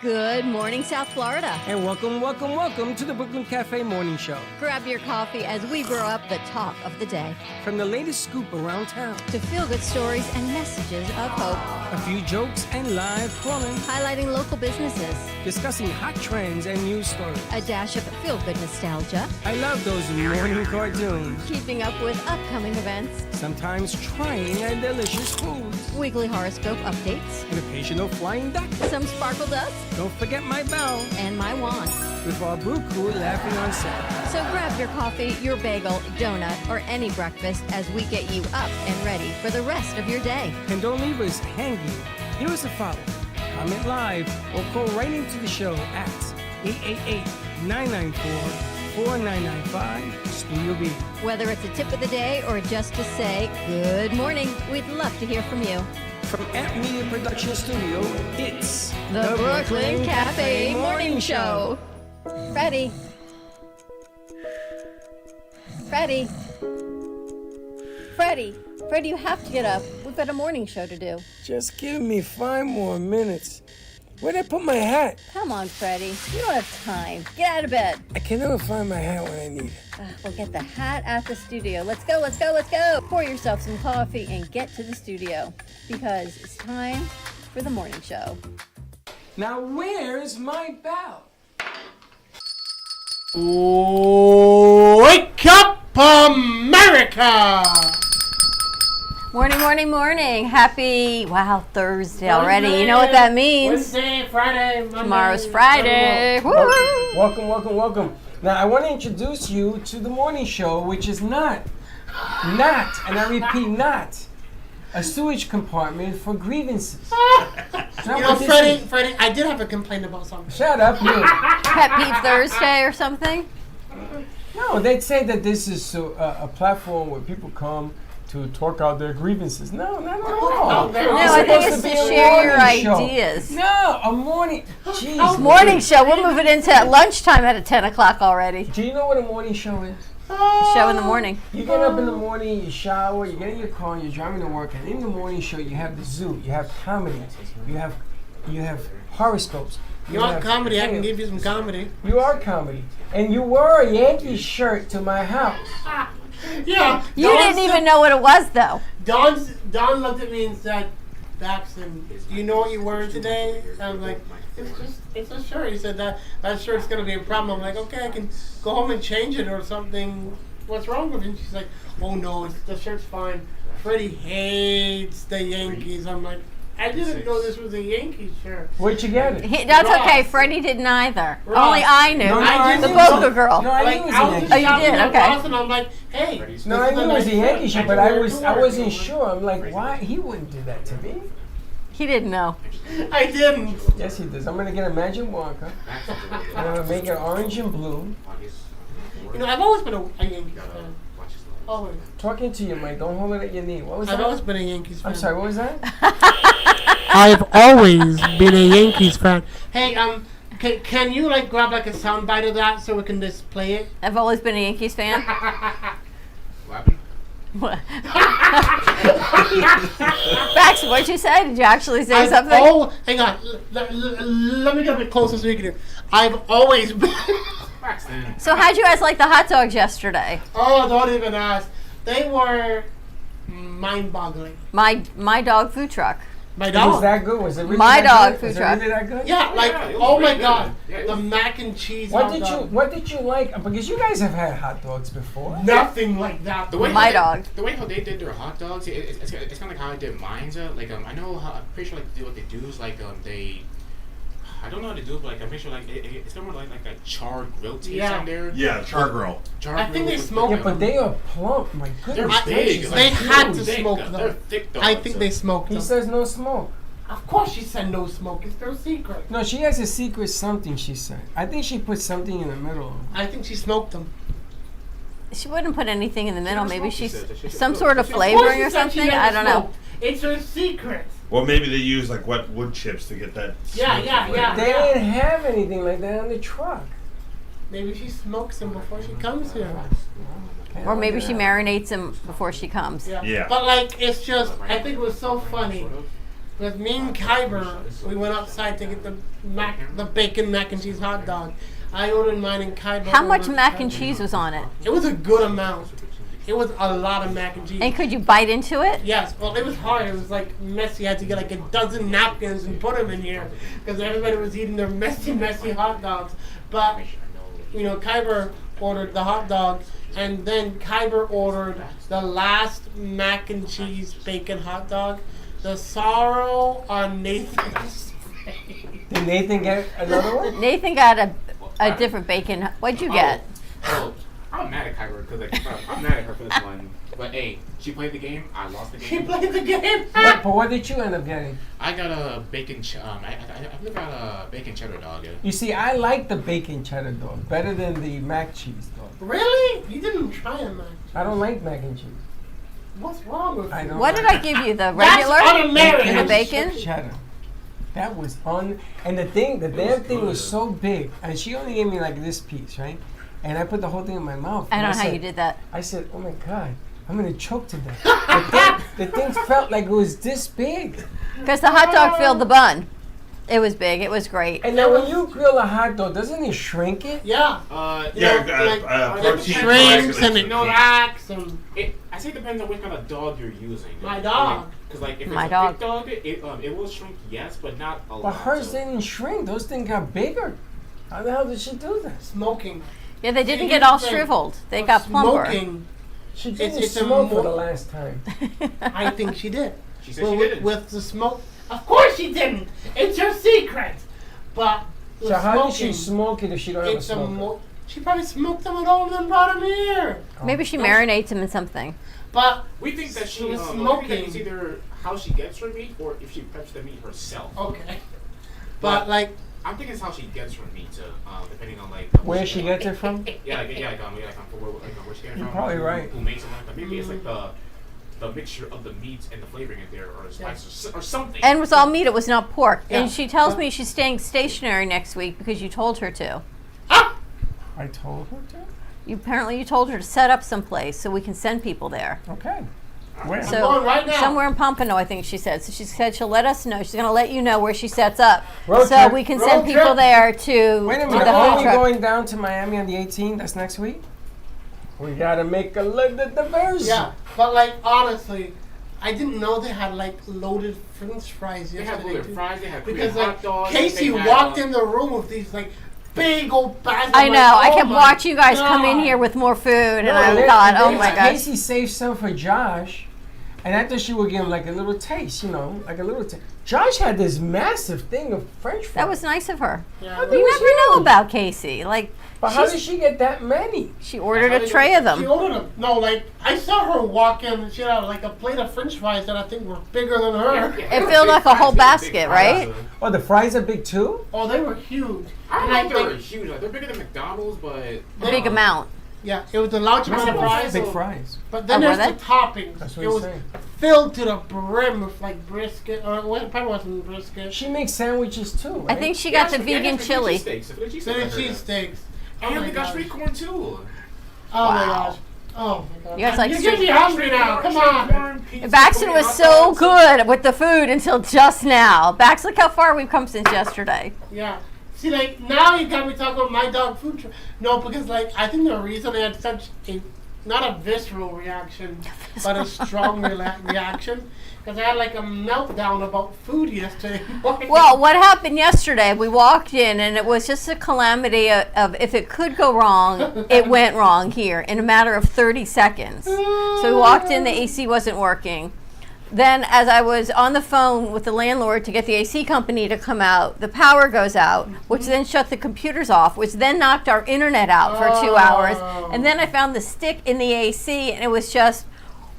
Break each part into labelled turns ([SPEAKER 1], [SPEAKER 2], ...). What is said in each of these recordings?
[SPEAKER 1] Good morning, South Florida.
[SPEAKER 2] And welcome to the Brooklyn Cafe Morning Show.
[SPEAKER 1] Grab your coffee as we brew up the talk of the day.
[SPEAKER 2] From the latest scoop around town
[SPEAKER 1] to feel-good stories and messages of hope.
[SPEAKER 2] A few jokes and live calling.
[SPEAKER 1] Highlighting local businesses.
[SPEAKER 2] Discussing hot trends and news stories.
[SPEAKER 1] A dash of feel-good nostalgia.
[SPEAKER 2] I love those morning cartoons.
[SPEAKER 1] Keeping up with upcoming events.
[SPEAKER 2] Sometimes trying and delicious foods.
[SPEAKER 1] Weekly horoscope updates.
[SPEAKER 2] An occasional flying duck.
[SPEAKER 1] Some sparkle dust.
[SPEAKER 2] Don't forget my bell.
[SPEAKER 1] And my wand.
[SPEAKER 2] With our brew crew laughing on set.
[SPEAKER 1] So grab your coffee, your bagel, donut, or any breakfast as we get you up and ready for the rest of your day.
[SPEAKER 2] And don't leave us hanging. Give us a follow. Comment live or call right into the show at 888-994-4995 Studio B.
[SPEAKER 1] Whether it's a tip of the day or just to say good morning, we'd love to hear from you.
[SPEAKER 2] From Amp Media Production Studio, it's
[SPEAKER 1] the Brooklyn Cafe Morning Show. Freddie, you have to get up. We've got a morning show to do.
[SPEAKER 3] Just give me 5 more minutes. Where'd I put my hat?
[SPEAKER 1] Come on, Freddie. You don't have time. Get out of bed.
[SPEAKER 3] I can never find my hat when I need it.
[SPEAKER 1] We'll get the hat at the studio. Let's go. Pour yourself some coffee and get to the studio because it's time for the morning show.
[SPEAKER 2] Now, where's my bell?
[SPEAKER 4] Wake up, America!
[SPEAKER 1] Morning. Happy, Thursday already. You know what that means.
[SPEAKER 4] Wednesday, Friday, Monday.
[SPEAKER 1] Tomorrow's Friday. Woo!
[SPEAKER 2] Welcome. Now, I want to introduce you to the morning show, which is not, and I repeat, not a sewage compartment for grievances.
[SPEAKER 4] Freddie, I did have a complaint about something.
[SPEAKER 2] Shut up, you.
[SPEAKER 1] Pet Peeve Thursday or something?
[SPEAKER 2] No, they'd say that this is a platform where people come to talk out their grievances. No, not at all.
[SPEAKER 1] No, I think it's to share your ideas.
[SPEAKER 2] No, a morning. Jeez.
[SPEAKER 1] Morning show. We'll move it into lunchtime at 10 o'clock already.
[SPEAKER 2] Do you know what a morning show is?
[SPEAKER 1] Show in the morning.
[SPEAKER 2] You get up in the morning, you shower, you get in your car, you're driving to work, and in the morning show you have the zoo, you have comedy, you have horoscopes.
[SPEAKER 4] You want comedy? I can give you some comedy.
[SPEAKER 2] You are comedy. And you wore a Yankee shirt to my house.
[SPEAKER 4] Yeah.
[SPEAKER 1] You didn't even know what it was, though.
[SPEAKER 4] Don looked at me and said, Baxton, do you know what you're wearing today? And I'm like, it's a shirt. He said that shirt's going to be a problem. I'm like, okay, I can go home and change it or something. What's wrong with it? And she's like, oh no, the shirt's fine. Freddie hates the Yankees. I'm like, I didn't know this was a Yankees shirt.
[SPEAKER 2] Where'd you get it?
[SPEAKER 1] That's okay. Freddie didn't either.
[SPEAKER 4] Ross.
[SPEAKER 1] Only I knew.
[SPEAKER 2] I
[SPEAKER 1] the Boca girl.
[SPEAKER 2] No, I knew it was a Yankee
[SPEAKER 1] Oh, you did? Okay.
[SPEAKER 4] And I'm like, hey.
[SPEAKER 2] No, I knew it was a Yankee shirt, but I wasn't sure. I'm like, why? He wouldn't do that to me.
[SPEAKER 1] He didn't know.
[SPEAKER 4] I didn't.
[SPEAKER 2] Yes, he does. I'm going to get a Magic Marker. I'm going to make it orange and blue.
[SPEAKER 4] You know, I've always been a Yankees fan. Always.
[SPEAKER 2] Talking to you, Mike. Don't hold it at your knee. What was that?
[SPEAKER 4] I've always been a Yankees fan.
[SPEAKER 2] I'm sorry, what was that?
[SPEAKER 4] I've always been a Yankees fan. Hey, can you grab a sound bite of that so we can just play it?
[SPEAKER 1] I've always been a Yankees fan. What? Bax, what'd you say? Did you actually say something?
[SPEAKER 4] Oh, hang on. Let me get a bit closer so you can hear. I've always been.
[SPEAKER 1] So how'd you guys like the hot dogs yesterday?
[SPEAKER 4] Oh, don't even ask. They were mind-boggling.
[SPEAKER 1] My dog food truck.
[SPEAKER 4] My dog.
[SPEAKER 2] Was that good? Was it really
[SPEAKER 1] My
[SPEAKER 2] that
[SPEAKER 1] dog
[SPEAKER 2] good?
[SPEAKER 1] food
[SPEAKER 2] Was
[SPEAKER 1] truck.
[SPEAKER 2] it really that good?
[SPEAKER 4] Yeah, oh my God. The mac and cheese
[SPEAKER 2] What
[SPEAKER 4] hot
[SPEAKER 2] did you like? Because you guys have had hot dogs before.
[SPEAKER 4] Nothing like that.
[SPEAKER 1] The way
[SPEAKER 5] how they did their hot dogs, it's kind of like how I did mine. I know how, I'm pretty sure what they do is they. I don't know how to do it, but I'm pretty sure it's more like a charred grill taste on there.
[SPEAKER 6] Yeah, char grill.
[SPEAKER 4] I think they smoke.
[SPEAKER 2] Yeah, but they are plump. My goodness.
[SPEAKER 5] They're big.
[SPEAKER 4] They had to smoke them.
[SPEAKER 5] They're thick dogs.
[SPEAKER 4] I think they smoked them.
[SPEAKER 2] He says no smoke.
[SPEAKER 4] Of course she said no smoke. It's their secret.
[SPEAKER 2] No, she has a secret something, she said. I think she put something in the middle.
[SPEAKER 4] I think she smoked them.
[SPEAKER 1] She wouldn't put anything in the middle. Maybe she's
[SPEAKER 5] said.
[SPEAKER 1] some sort of flavoring or something. I don't know.
[SPEAKER 4] It's her secret.
[SPEAKER 6] Well, maybe they use wet wood chips to get that.
[SPEAKER 4] Yeah.
[SPEAKER 2] They didn't have anything like that on the truck.
[SPEAKER 4] Maybe she smokes them before she comes here.
[SPEAKER 1] Or maybe she marinates them before she comes.
[SPEAKER 6] Yeah.
[SPEAKER 4] But it's just, I think it was so funny With me and Kyber, we went outside to get the bacon mac and cheese hot dog. I ordered mine and Kyber.
[SPEAKER 1] How much
[SPEAKER 4] ordered
[SPEAKER 1] mac and
[SPEAKER 4] Kyber.
[SPEAKER 1] cheese was on it?
[SPEAKER 4] It was a good amount. It was a lot of mac and cheese.
[SPEAKER 1] And could you bite into it?
[SPEAKER 4] Yes, well, it was hard. It was like messy. I had to get like a dozen napkins and put them in here because everybody was eating their messy hot dogs. But, you know, Kyber ordered the hot dog, and then Kyber ordered the last mac and cheese bacon hot dog. The sorrow on Nathan's face.
[SPEAKER 2] Did Nathan get another one?
[SPEAKER 1] Nathan got a different bacon. What'd you get?
[SPEAKER 5] Oh, I'm mad at Kyra because I'm mad at her for this one. But hey, she played the game. I lost the game.
[SPEAKER 4] She played the game.
[SPEAKER 2] But what did you end up getting?
[SPEAKER 5] I got a bacon. I got a bacon cheddar dog.
[SPEAKER 2] You see, I like the bacon cheddar dog better than the mac cheese dog.
[SPEAKER 4] Really? You didn't try it, man.
[SPEAKER 2] I don't like mac and cheese.
[SPEAKER 4] What's wrong with
[SPEAKER 2] I
[SPEAKER 4] you?
[SPEAKER 2] don't.
[SPEAKER 1] What did I give you? The
[SPEAKER 4] That's
[SPEAKER 1] regular?
[SPEAKER 4] un-American.
[SPEAKER 1] The bacon?
[SPEAKER 2] Cheddar. That was and the damn thing was so big, and she only gave me like this piece, right? And I put the whole thing in my mouth.
[SPEAKER 1] I
[SPEAKER 2] and
[SPEAKER 1] don't know how
[SPEAKER 2] said-
[SPEAKER 1] you did that.
[SPEAKER 2] I said, "Oh my God, I'm gonna choke to death." the thing felt like it was this big.
[SPEAKER 1] Because the hot dog filled the bun. It was big. It was great.
[SPEAKER 2] And now when you grill a hot dog, doesn't it shrink it?
[SPEAKER 4] Yeah.
[SPEAKER 6] Protein
[SPEAKER 4] shrimps and
[SPEAKER 6] you know,
[SPEAKER 4] cracks and
[SPEAKER 5] I say it depends on which kind of dog you're using.
[SPEAKER 4] My dog.
[SPEAKER 5] Because like if it's
[SPEAKER 1] My
[SPEAKER 5] a
[SPEAKER 1] dog.
[SPEAKER 5] big dog, it will shrink, yes, but not a lot.
[SPEAKER 2] But hers
[SPEAKER 5] so-
[SPEAKER 2] didn't shrink. Those things got bigger. How the hell did she do that?
[SPEAKER 4] smoking.
[SPEAKER 1] Yeah, they didn't
[SPEAKER 4] See,
[SPEAKER 1] get all
[SPEAKER 4] here's the thing.
[SPEAKER 1] shriveled. They
[SPEAKER 4] But
[SPEAKER 1] got plumper.
[SPEAKER 4] Smoking,
[SPEAKER 2] She didn't
[SPEAKER 4] it's a
[SPEAKER 2] smoke for
[SPEAKER 4] mo-
[SPEAKER 2] the last time.
[SPEAKER 4] I think she did.
[SPEAKER 5] She said
[SPEAKER 4] Well,
[SPEAKER 5] she
[SPEAKER 4] with,
[SPEAKER 5] didn't.
[SPEAKER 4] with the smoke. Of course she didn't. It's her secret. But with
[SPEAKER 2] So how did she
[SPEAKER 4] smoking,
[SPEAKER 2] smoke it if she don't have a
[SPEAKER 4] it's a
[SPEAKER 2] smoker?
[SPEAKER 4] she probably smoked them at home and then brought them here.
[SPEAKER 1] Maybe she marinates them in something.
[SPEAKER 4] But
[SPEAKER 5] We think that she
[SPEAKER 4] was
[SPEAKER 5] we think that
[SPEAKER 4] smoking.
[SPEAKER 5] it's either how she gets her meat or if she preps the meat herself.
[SPEAKER 4] okay. But like
[SPEAKER 5] I'm thinking it's how she gets her meat, depending on like
[SPEAKER 2] Where she gets it from?
[SPEAKER 5] where she gets it
[SPEAKER 2] You're
[SPEAKER 5] from.
[SPEAKER 2] probably
[SPEAKER 5] who-
[SPEAKER 2] right.
[SPEAKER 5] Who makes it like maybe it's like the mixture of the meats and the flavoring in there, or the spices or something.
[SPEAKER 1] And it was all meat. It was not pork.
[SPEAKER 4] Yeah.
[SPEAKER 1] And she tells me she's staying stationary next week because you told her to.
[SPEAKER 2] I told her to.
[SPEAKER 1] Apparently you told her to set up someplace so we can send people there.
[SPEAKER 2] Okay. Where?
[SPEAKER 1] So
[SPEAKER 4] going right now.
[SPEAKER 1] somewhere in Pompano, I think she said. So she said she'll let us know. She's going to let you know where she sets up,
[SPEAKER 2] Road
[SPEAKER 1] so
[SPEAKER 2] trip.
[SPEAKER 1] we can
[SPEAKER 4] Road
[SPEAKER 1] send people
[SPEAKER 4] trip.
[SPEAKER 1] there to
[SPEAKER 2] Wait a
[SPEAKER 1] do
[SPEAKER 2] minute.
[SPEAKER 1] the whole
[SPEAKER 2] Aren't we
[SPEAKER 1] trip.
[SPEAKER 2] going down to Miami on the 18th? That's next week. We gotta make a look at the verse.
[SPEAKER 4] yeah. But like honestly, I didn't know they had like loaded French fries
[SPEAKER 5] They have
[SPEAKER 4] yesterday.
[SPEAKER 5] loaded
[SPEAKER 4] too.
[SPEAKER 5] fries, they have
[SPEAKER 4] Because
[SPEAKER 5] Korean
[SPEAKER 4] like
[SPEAKER 5] hot dogs.
[SPEAKER 4] Casey
[SPEAKER 5] they had,
[SPEAKER 4] walked in the room with these like big old bags.
[SPEAKER 1] I
[SPEAKER 4] I'm
[SPEAKER 1] know.
[SPEAKER 4] like,
[SPEAKER 1] I
[SPEAKER 4] oh
[SPEAKER 1] kept
[SPEAKER 4] my
[SPEAKER 1] watching you guys come in
[SPEAKER 4] God.
[SPEAKER 1] here with more food, and I
[SPEAKER 2] they-
[SPEAKER 1] thought,
[SPEAKER 2] they-
[SPEAKER 1] oh my gosh.
[SPEAKER 2] Casey saved some for Josh, and I thought she would give him like a little taste, like a little taste. Josh had this massive thing of French fries.
[SPEAKER 1] That was nice of her.
[SPEAKER 4] Yeah,
[SPEAKER 2] How
[SPEAKER 1] You
[SPEAKER 2] It was
[SPEAKER 1] never know
[SPEAKER 2] huge.
[SPEAKER 1] about Casey. Like,
[SPEAKER 2] But how
[SPEAKER 1] she's-
[SPEAKER 2] did she get that many?
[SPEAKER 1] she ordered a tray of
[SPEAKER 4] She
[SPEAKER 1] them.
[SPEAKER 4] ordered them. No, like I saw her walk in and she had like a plate of French fries that I think were bigger than her.
[SPEAKER 1] It filled like a whole basket, right?
[SPEAKER 2] Oh, the fries are big too?
[SPEAKER 4] Oh, they were huge.
[SPEAKER 5] I don't
[SPEAKER 4] And
[SPEAKER 5] know
[SPEAKER 4] I
[SPEAKER 5] if they were
[SPEAKER 4] think,
[SPEAKER 5] huge. Like, they're bigger than McDonald's, but
[SPEAKER 1] A big amount.
[SPEAKER 4] yeah, it was a large amount of fries.
[SPEAKER 2] Big fries.
[SPEAKER 4] But then
[SPEAKER 1] Oh, were
[SPEAKER 4] there's the toppings.
[SPEAKER 2] That's what
[SPEAKER 4] It
[SPEAKER 2] he's
[SPEAKER 4] was
[SPEAKER 2] saying.
[SPEAKER 4] filled to the brim with like brisket, or well, it probably wasn't brisket.
[SPEAKER 2] She makes sandwiches too, right?
[SPEAKER 1] I think she got the vegan chili.
[SPEAKER 4] Philly cheesesteaks. Oh
[SPEAKER 5] And
[SPEAKER 4] my
[SPEAKER 5] they got
[SPEAKER 4] gosh.
[SPEAKER 5] sweet corn too.
[SPEAKER 4] Oh my
[SPEAKER 1] Wow.
[SPEAKER 4] gosh. Oh my god.
[SPEAKER 1] You guys like
[SPEAKER 4] You're
[SPEAKER 1] sweet-
[SPEAKER 4] getting me hungry now. Come on.
[SPEAKER 1] Baxton was so good with the food until just now. Bax, look how far we've come since yesterday.
[SPEAKER 4] Yeah. See, like now you got me talking about my dog food. No, because like I think the reason I had such a not a visceral reaction, but a strong reaction, because I had like a meltdown about food yesterday morning.
[SPEAKER 1] Well, what happened yesterday, we walked in and it was just a calamity of if it could go wrong, it went wrong here in a matter of 30 seconds. So we walked in, the AC wasn't working. Then as I was on the phone with the landlord to get the AC company to come out, the power goes out, which then shut the computers off, which then knocked our internet out for 2 hours. And then I found the stick in the AC and it was just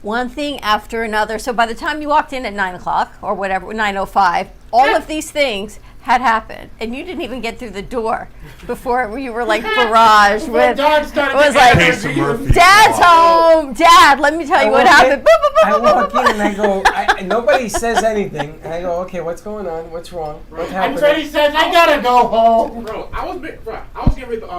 [SPEAKER 1] one thing after another. So by the time you walked in at 9 o'clock or whatever, 9:05, all of these things had happened. And you didn't even get through the door before you were like barraged with,
[SPEAKER 4] Dad started
[SPEAKER 1] it was
[SPEAKER 4] to
[SPEAKER 1] like,
[SPEAKER 6] Casey Murphy.
[SPEAKER 1] Dad's home. Dad, let me tell you what happened. Boop, boop, boop,
[SPEAKER 2] I
[SPEAKER 1] boop,
[SPEAKER 2] walk
[SPEAKER 1] boop,
[SPEAKER 2] in and I go, and nobody says anything. And I go, okay, what's going on? What's wrong? What's
[SPEAKER 4] And
[SPEAKER 2] happening?
[SPEAKER 4] Freddie says, I gotta go home.
[SPEAKER 5] Bro, I was getting the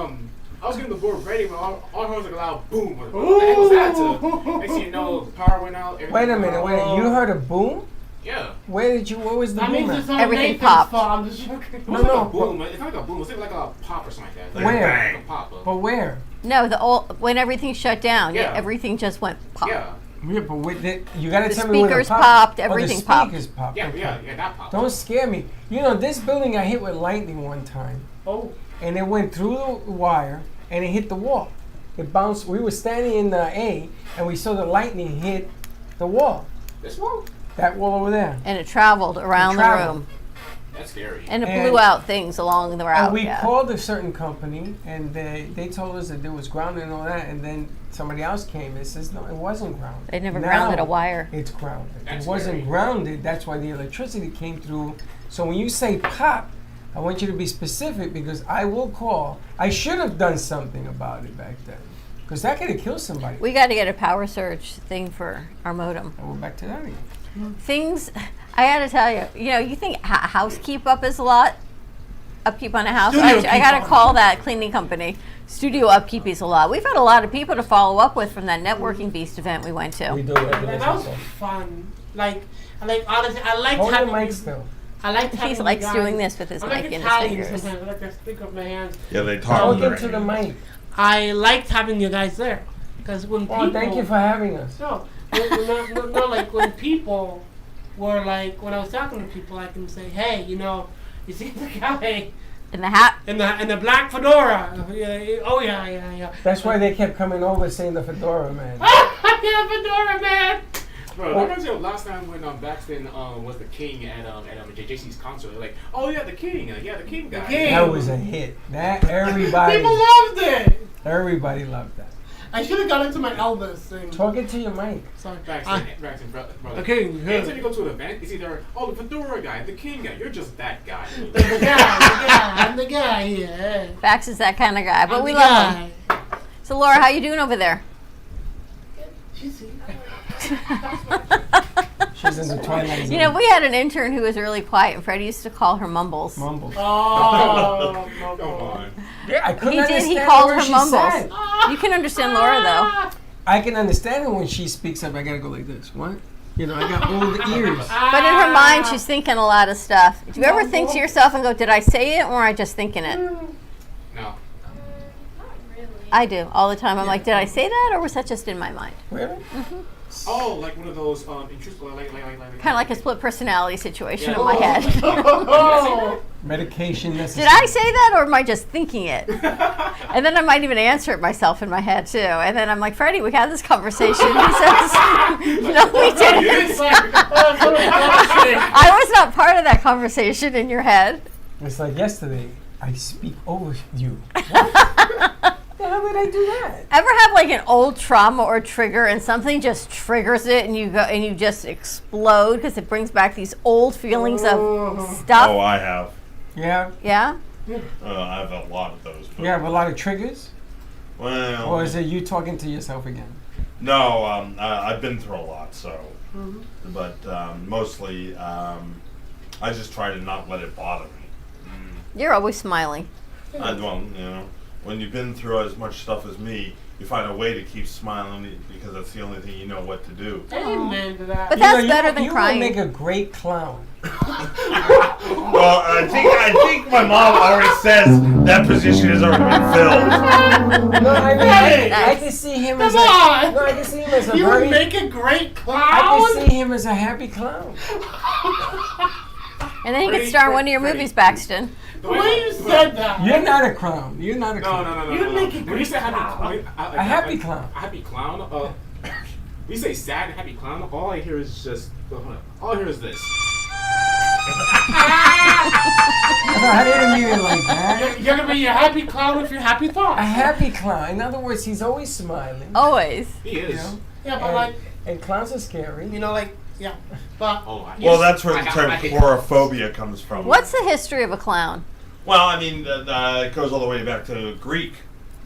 [SPEAKER 5] I was getting the board ready when all I heard was like a loud boom. What the heck was that? Next thing you know, the power went out.
[SPEAKER 2] Wait a minute, you heard a boom?
[SPEAKER 5] Yeah.
[SPEAKER 2] What was the
[SPEAKER 4] That
[SPEAKER 2] boom
[SPEAKER 4] means
[SPEAKER 2] at?
[SPEAKER 4] it's on
[SPEAKER 1] Everything
[SPEAKER 4] Nathan's
[SPEAKER 1] popped.
[SPEAKER 4] fault. I'm just joking.
[SPEAKER 5] It
[SPEAKER 2] No,
[SPEAKER 5] was like
[SPEAKER 2] no,
[SPEAKER 5] a boom. It's not like a boom. It's like a pop or something like that.
[SPEAKER 6] Like
[SPEAKER 2] Where?
[SPEAKER 6] bang.
[SPEAKER 5] Like a pop.
[SPEAKER 2] But where?
[SPEAKER 1] No, when everything shut down,
[SPEAKER 5] Yeah.
[SPEAKER 1] everything just went pop.
[SPEAKER 5] Yeah.
[SPEAKER 2] Yeah, but you gotta
[SPEAKER 1] The
[SPEAKER 2] tell me where
[SPEAKER 1] speakers
[SPEAKER 2] the pop.
[SPEAKER 1] popped,
[SPEAKER 2] Oh,
[SPEAKER 1] everything
[SPEAKER 2] the
[SPEAKER 1] popped.
[SPEAKER 2] speakers popped.
[SPEAKER 5] Yeah,
[SPEAKER 2] okay.
[SPEAKER 5] yeah, that popped.
[SPEAKER 2] Don't scare me. You know, this building got hit with lightning one time,
[SPEAKER 4] Oh.
[SPEAKER 2] and it went through the wire, and it hit the wall. It bounced. We were standing in A, and we saw the lightning hit the wall.
[SPEAKER 5] This one?
[SPEAKER 2] That wall over there.
[SPEAKER 1] And it traveled around the
[SPEAKER 2] traveled.
[SPEAKER 1] room.
[SPEAKER 5] That's scary.
[SPEAKER 1] And it
[SPEAKER 2] And-
[SPEAKER 1] blew out things along the route.
[SPEAKER 2] And we
[SPEAKER 1] yeah.
[SPEAKER 2] called a certain company, and they told us that there was grounded and all that. And then somebody else came and says, no, it wasn't grounded.
[SPEAKER 1] They never
[SPEAKER 2] Now
[SPEAKER 1] grounded a wire.
[SPEAKER 2] It's grounded.
[SPEAKER 5] That's
[SPEAKER 2] it wasn't
[SPEAKER 5] scary.
[SPEAKER 2] grounded. That's why the electricity came through. So when you say pop, I want you to be specific because I will call. I should have done something about it back then because that could have killed somebody.
[SPEAKER 1] We got to get a power surge thing for our modem.
[SPEAKER 2] And we're back to that again.
[SPEAKER 1] Things, I got to tell you, you think housekeep up is a lot? Upkeep on a house?
[SPEAKER 4] Studio
[SPEAKER 1] I got to
[SPEAKER 4] keep
[SPEAKER 1] call that cleaning company. Studio upkeep is a lot. We've had a lot of people to follow up with from that networking beast event we went to.
[SPEAKER 2] We do it.
[SPEAKER 4] And that was fun. Like honestly, I liked
[SPEAKER 2] Hold your
[SPEAKER 4] having
[SPEAKER 2] mic
[SPEAKER 4] you-
[SPEAKER 2] still.
[SPEAKER 4] I liked having
[SPEAKER 1] He
[SPEAKER 4] you
[SPEAKER 1] likes
[SPEAKER 4] guys.
[SPEAKER 1] doing this with his
[SPEAKER 4] I'm
[SPEAKER 1] mic
[SPEAKER 4] like
[SPEAKER 1] in his
[SPEAKER 4] Italian
[SPEAKER 1] fingers.
[SPEAKER 4] sometimes. I like to stick with my hands.
[SPEAKER 6] Yeah, they
[SPEAKER 2] Talk
[SPEAKER 6] talk
[SPEAKER 2] into the mic.
[SPEAKER 4] I liked having you guys there because when
[SPEAKER 2] Oh,
[SPEAKER 4] people
[SPEAKER 2] thank you for having us.
[SPEAKER 4] no, like when people were like when I was talking to people, I can say, hey, you see the guy
[SPEAKER 1] In the hat.
[SPEAKER 4] in the black fedora? Yeah, oh yeah.
[SPEAKER 2] That's why they kept coming over saying the fedora man.
[SPEAKER 4] Yeah, fedora man.
[SPEAKER 5] Bro, that reminds me of last time when Baxton was the king at JC's concert. They're like, oh yeah, the king. Yeah, the king guy.
[SPEAKER 4] king.
[SPEAKER 2] That was a hit. That everybody
[SPEAKER 4] People loved it.
[SPEAKER 2] everybody loved that.
[SPEAKER 4] I should have got into my Elvis thing.
[SPEAKER 2] Talk into your mic.
[SPEAKER 4] Sorry.
[SPEAKER 5] Baxton, brother.
[SPEAKER 4] The king.
[SPEAKER 5] Anytime you go to an event, it's either, the fedora guy, the king guy. You're just that guy.
[SPEAKER 4] The guy. I'm the guy here.
[SPEAKER 1] Bax is that kind of guy, but
[SPEAKER 4] I'm
[SPEAKER 1] we
[SPEAKER 4] the
[SPEAKER 1] love him.
[SPEAKER 4] guy.
[SPEAKER 1] So Laura, how you doing over there?
[SPEAKER 2] She's in the twilight zone.
[SPEAKER 1] We had an intern who was really quiet, and Freddie used to call her Mumbles.
[SPEAKER 2] Mumbles.
[SPEAKER 4] Oh,
[SPEAKER 5] Come on.
[SPEAKER 2] Yeah, I couldn't
[SPEAKER 1] He did. He
[SPEAKER 2] understand
[SPEAKER 1] called
[SPEAKER 2] what
[SPEAKER 1] her
[SPEAKER 2] she
[SPEAKER 1] Mumbles.
[SPEAKER 2] said.
[SPEAKER 1] You can understand Laura though.
[SPEAKER 2] I can understand her when she speaks up. I gotta go like this. What? I got old ears.
[SPEAKER 1] But in her mind, she's thinking a lot of stuff. Do you ever think to yourself and go, "Did I say it, or am I just thinking it?"
[SPEAKER 5] No.
[SPEAKER 1] I do all the time. I'm like, "Did I say that, or was that just in my mind?"
[SPEAKER 2] Really?
[SPEAKER 5] Oh, like one of those intrusive, like
[SPEAKER 1] Kind of like a split personality situation
[SPEAKER 5] Yeah.
[SPEAKER 1] in my head.
[SPEAKER 4] Oh.
[SPEAKER 2] Medication necessary.
[SPEAKER 1] Did I say that, or am I just thinking it? And then I might even answer it myself in my head too. And then I'm like, Freddie, we had this conversation. He says, "No, we didn't." I was not part of that conversation in your head.
[SPEAKER 2] It's like yesterday. I speak over you. What? How did I do that?
[SPEAKER 1] Ever have like an old trauma or trigger and something just triggers it and you go and you just explode because it brings back these old feelings of stuff?
[SPEAKER 6] Oh, I have.
[SPEAKER 2] Yeah.
[SPEAKER 1] Yeah?
[SPEAKER 6] I have a lot of those. But,
[SPEAKER 2] You have a lot of triggers?
[SPEAKER 6] Well,
[SPEAKER 2] Or is it you talking to yourself again?
[SPEAKER 6] no, I've been through a lot, so. But mostly, I just try to not let it bother me.
[SPEAKER 1] You're always smiling.
[SPEAKER 6] When you've been through as much stuff as me, you find a way to keep smiling because that's the only thing you know what to do.
[SPEAKER 4] Amen to that.
[SPEAKER 1] But that's
[SPEAKER 2] You
[SPEAKER 1] better than
[SPEAKER 2] you
[SPEAKER 1] crying.
[SPEAKER 2] would make a great clown.
[SPEAKER 6] Well, I think my mom already says that position has already been filled.
[SPEAKER 2] No, I mean,
[SPEAKER 4] Hey!
[SPEAKER 2] I can see him as
[SPEAKER 4] Come on!
[SPEAKER 2] No, I can see him as a
[SPEAKER 4] You
[SPEAKER 2] very.
[SPEAKER 4] would make a great
[SPEAKER 2] I
[SPEAKER 4] clown.
[SPEAKER 2] can see him as a happy clown.
[SPEAKER 1] And then he could
[SPEAKER 5] Freddie,
[SPEAKER 1] star in one of your
[SPEAKER 5] Freddie.
[SPEAKER 1] movies, Baxton.
[SPEAKER 4] The way you said that.
[SPEAKER 2] You're not a clown. You're not a clown.
[SPEAKER 5] No.
[SPEAKER 4] You make a
[SPEAKER 5] When you
[SPEAKER 4] great
[SPEAKER 5] say happy
[SPEAKER 4] clown.
[SPEAKER 5] clown,
[SPEAKER 2] A happy clown.
[SPEAKER 5] A happy clown. When you say sad and happy clown, all I hear is just. Hold on. All I hear is this.
[SPEAKER 2] I didn't mean it like that.
[SPEAKER 4] You're gonna be a happy clown with your happy
[SPEAKER 2] A
[SPEAKER 4] thoughts.
[SPEAKER 2] happy clown. In other words, he's always smiling.
[SPEAKER 1] Always.
[SPEAKER 5] He is.
[SPEAKER 2] You know?
[SPEAKER 4] Yeah, but
[SPEAKER 2] And,
[SPEAKER 4] like,
[SPEAKER 2] and clowns are scary.
[SPEAKER 4] yeah. But
[SPEAKER 6] Well, that's where the term
[SPEAKER 5] I hate
[SPEAKER 6] chorophobia comes from.
[SPEAKER 1] What's the history of a clown?
[SPEAKER 6] Well, I mean, it goes all the way back to Greek.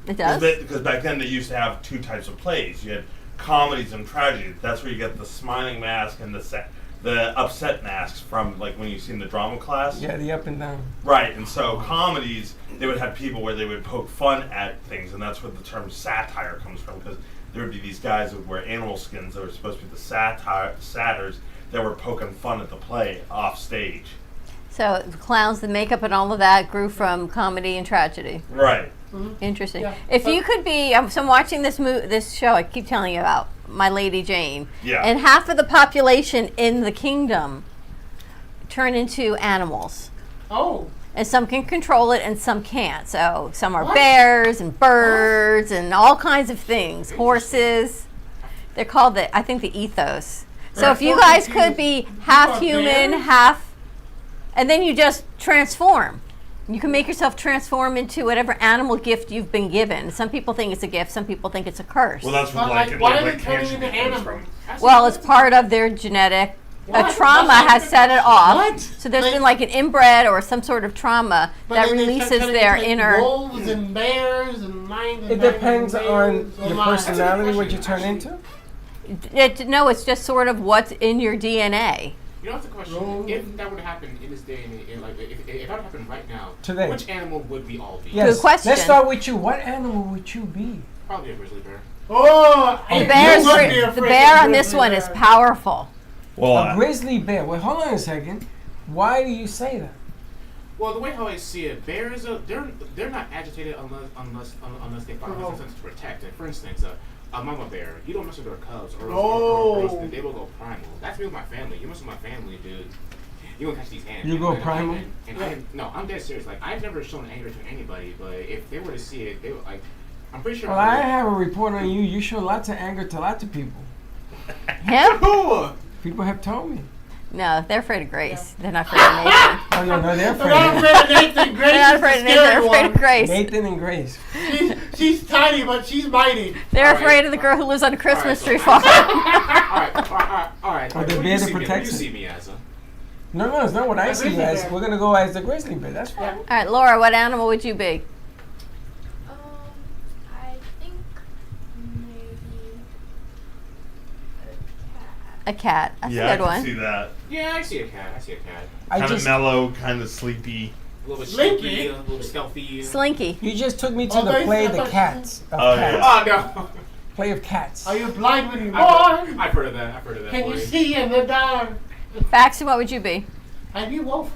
[SPEAKER 1] It does?
[SPEAKER 6] Because back then they used to have two types of plays. You had comedies and tragedies. That's where you get the smiling mask and the upset masks from, like when you see in the drama class.
[SPEAKER 2] Yeah, the up and down.
[SPEAKER 6] Right, and so comedies, they would have people where they would poke fun at things, and that's where the term satire comes from, because there would be these guys that would wear animal skins that were supposed to be the satyrs that were poking fun at the play off stage.
[SPEAKER 1] So the clowns, the makeup, and all of that grew from comedy and tragedy.
[SPEAKER 6] Right.
[SPEAKER 1] Interesting.
[SPEAKER 4] Yeah.
[SPEAKER 1] If you could be, so I'm watching this show. I keep telling you about My Lady Jane.
[SPEAKER 6] Yeah.
[SPEAKER 1] And half of the population in the kingdom turn into animals.
[SPEAKER 4] Oh.
[SPEAKER 1] And some can control it and some can't. So some are
[SPEAKER 4] What?
[SPEAKER 1] bears and birds and all kinds of things. Horses. They're called I think the ethos. So
[SPEAKER 6] Right.
[SPEAKER 1] if you guys could be half human,
[SPEAKER 4] bears?
[SPEAKER 1] half, and then you just transform. You can make yourself transform into whatever animal gift you've been given. Some people think it's a gift. Some people think it's a curse.
[SPEAKER 6] Well, that's what
[SPEAKER 4] But, like,
[SPEAKER 6] like
[SPEAKER 4] why are
[SPEAKER 6] like
[SPEAKER 4] they turning
[SPEAKER 6] cancer
[SPEAKER 4] into
[SPEAKER 6] comes
[SPEAKER 4] animals?
[SPEAKER 6] from.
[SPEAKER 1] Well, it's part of their genetic.
[SPEAKER 4] What?
[SPEAKER 1] A trauma has set it off.
[SPEAKER 4] What?
[SPEAKER 1] So there's
[SPEAKER 4] Like-
[SPEAKER 1] been like an inbred or some sort of trauma
[SPEAKER 4] But
[SPEAKER 1] that
[SPEAKER 4] then they
[SPEAKER 1] releases
[SPEAKER 4] start turning
[SPEAKER 1] their
[SPEAKER 4] into, like,
[SPEAKER 1] inner.
[SPEAKER 4] wolves and bears and lions. And
[SPEAKER 2] It depends
[SPEAKER 4] tigers
[SPEAKER 2] on
[SPEAKER 4] and bears.
[SPEAKER 2] your
[SPEAKER 4] Oh, my.
[SPEAKER 2] personality, what you
[SPEAKER 5] question,
[SPEAKER 2] turn
[SPEAKER 5] actually.
[SPEAKER 2] into.
[SPEAKER 1] No, it's just sort of what's in your DNA.
[SPEAKER 5] You know, that's the question.
[SPEAKER 4] No.
[SPEAKER 5] If that would happen in this day and age, like if that would happen right now,
[SPEAKER 2] Today.
[SPEAKER 5] which animal would we all be?
[SPEAKER 2] Yes.
[SPEAKER 1] question.
[SPEAKER 2] Let's start with you. What animal would you be?
[SPEAKER 5] Probably a grizzly bear.
[SPEAKER 4] Oh,
[SPEAKER 1] The
[SPEAKER 4] you
[SPEAKER 1] bear's
[SPEAKER 4] would
[SPEAKER 1] pre-
[SPEAKER 4] be
[SPEAKER 1] the
[SPEAKER 4] afraid
[SPEAKER 1] bear
[SPEAKER 4] of
[SPEAKER 1] on this
[SPEAKER 4] grizzly
[SPEAKER 1] one is
[SPEAKER 4] bear.
[SPEAKER 1] powerful.
[SPEAKER 6] Well,
[SPEAKER 2] A grizzly bear. Wait, hold on a second. Why do you say that?
[SPEAKER 5] Well, the way how I see it, bears they're not agitated unless they find
[SPEAKER 4] Oh.
[SPEAKER 5] something to protect. And for instance, a mama bear, you don't mess with their cubs or
[SPEAKER 4] No.
[SPEAKER 5] else they will go primal. That's me with my family. You mess with my family, dude. You gonna catch these hands.
[SPEAKER 2] You go primal?
[SPEAKER 5] No, I'm dead serious. Like I've never shown anger to anybody, but if they were to see it, they would like. I'm pretty sure.
[SPEAKER 2] Well, I have a report on you. You show lots of anger to lots of people.
[SPEAKER 1] Him?
[SPEAKER 2] People have told me.
[SPEAKER 1] No, they're afraid of Grace. They're not afraid of Nathan.
[SPEAKER 2] Oh, no, they're
[SPEAKER 4] I'm not
[SPEAKER 2] afraid.
[SPEAKER 4] afraid of Nathan. Grace
[SPEAKER 1] They're not
[SPEAKER 4] is the
[SPEAKER 1] afraid of Nathan.
[SPEAKER 4] scary
[SPEAKER 1] They're afraid of
[SPEAKER 4] one.
[SPEAKER 1] Grace.
[SPEAKER 2] Nathan and Grace.
[SPEAKER 4] She's tiny, but she's mighty.
[SPEAKER 1] They're
[SPEAKER 5] All right.
[SPEAKER 1] afraid of the girl who lives on a Christmas
[SPEAKER 5] so-
[SPEAKER 1] tree farm.
[SPEAKER 5] all right.
[SPEAKER 2] Or the
[SPEAKER 5] What do
[SPEAKER 2] bear
[SPEAKER 5] you
[SPEAKER 2] that
[SPEAKER 5] see me- what do
[SPEAKER 2] protects
[SPEAKER 5] you
[SPEAKER 2] it.
[SPEAKER 5] see me as?
[SPEAKER 2] No, it's not what I
[SPEAKER 4] A
[SPEAKER 2] see
[SPEAKER 4] grizzly
[SPEAKER 2] as.
[SPEAKER 4] bear.
[SPEAKER 2] We're going to go as the grizzly bear. That's fine.
[SPEAKER 1] All right, Laura, what animal would you be?
[SPEAKER 7] I think maybe a cat.
[SPEAKER 1] A cat. That's
[SPEAKER 6] yeah,
[SPEAKER 1] a
[SPEAKER 6] I
[SPEAKER 1] good
[SPEAKER 6] can
[SPEAKER 1] one.
[SPEAKER 6] see that.
[SPEAKER 5] Yeah, I see a cat. I see a cat.
[SPEAKER 2] I
[SPEAKER 6] Kind of
[SPEAKER 2] just,
[SPEAKER 6] mellow, kind of sleepy.
[SPEAKER 5] A little bit
[SPEAKER 4] Slinky.
[SPEAKER 5] slinky, a little bit stealthy.
[SPEAKER 1] Slinky.
[SPEAKER 2] you just took me to
[SPEAKER 4] Oh,
[SPEAKER 2] the
[SPEAKER 4] they
[SPEAKER 2] play
[SPEAKER 4] said
[SPEAKER 2] The
[SPEAKER 4] that-
[SPEAKER 2] Cats. Of
[SPEAKER 6] Oh,
[SPEAKER 2] cats.
[SPEAKER 6] yeah.
[SPEAKER 5] Oh no.
[SPEAKER 2] Play of Cats.
[SPEAKER 4] Are you blind when you're
[SPEAKER 5] I've
[SPEAKER 4] born?
[SPEAKER 5] heard of that. I've heard of that.
[SPEAKER 4] Can
[SPEAKER 5] boy.
[SPEAKER 4] you see in the dark?
[SPEAKER 1] Baxter, what would you be?
[SPEAKER 4] I'd be wolf.